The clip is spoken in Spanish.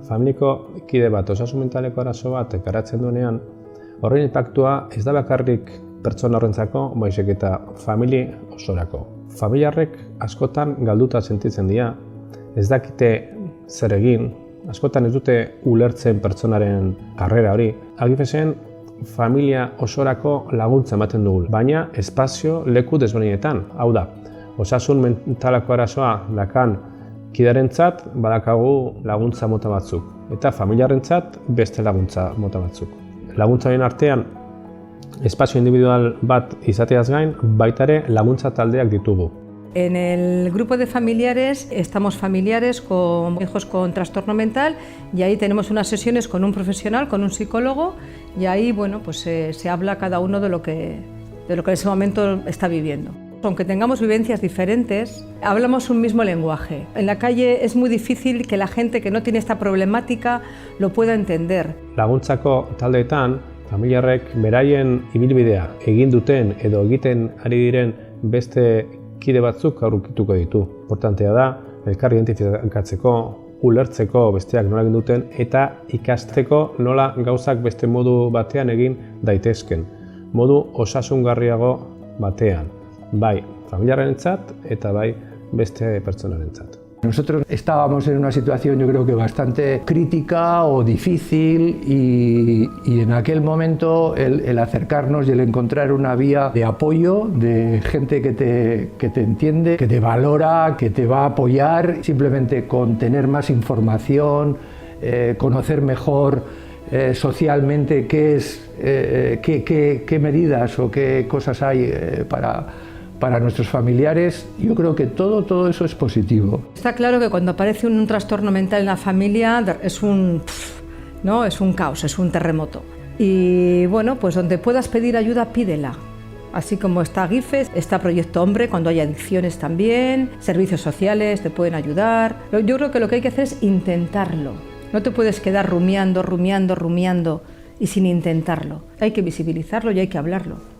familiko kide bat osasun mentaleko arazo bat garatzen duenean, horren inpaktua ez da bakarrik pertsona horrentzako, baizik eta familia osorako. Familiarrek askotan galduta sentitzen dira, ez dakite zer egin, askotan ez dute ulertzen pertsonaren karrera hori. Agifesen familia osorako laguntza ematen dugu, baina espazio leku desberdinetan. Hau da, osasun mentalako arazoa dakan kidearentzat badakagu laguntza mota batzuk, eta familiarentzat beste laguntza mota batzuk. Laguntza horien artean, espazio individual bat izateaz gain, baita ere laguntza taldeak ditugu. En el grupo de familiares estamos familiares con hijos con trastorno mental y ahí tenemos unas sesiones con un profesional, con un psicólogo y ahí bueno, pues se habla cada uno de lo que en ese momento está viviendo. Aunque tengamos vivencias diferentes, hablamos un mismo lenguaje. En la calle es muy difícil que la gente que no tiene esta problemática lo pueda entender. Laguntzako taldeetan, familiarrek beraien ibilbidea egin duten edo egiten ari diren beste kide batzuk aurkituko ditu. Importantea da, elkar identifikatzeko, ulertzeko besteak nola egin duten eta ikasteko nola gauzak beste modu batean egin daitezken. Modu osasungarriago batean. Bai familiarentzat eta bai beste pertsonarentzat. Nosotros estábamos en una situación yo creo que bastante crítica o difícil y en aquel momento el acercarnos y el encontrar una vía de apoyo de gente que te entiende, que te valora, que te va a apoyar, simplemente con tener más información, conocer mejor socialmente qué medidas o qué cosas hay para nuestros familiares, yo creo que todo eso es positivo. Está claro que cuando aparece un trastorno mental en la familia es un caos, es un terremoto. Y bueno, pues donde puedas pedir ayuda, pídela. Así como está GIFES, está Proyecto Hombre, cuando hay adicciones también, servicios sociales te pueden ayudar. Yo creo que lo que hay que hacer es intentarlo. No te puedes quedar rumiando y sin intentarlo. Hay que visibilizarlo y hay que hablarlo.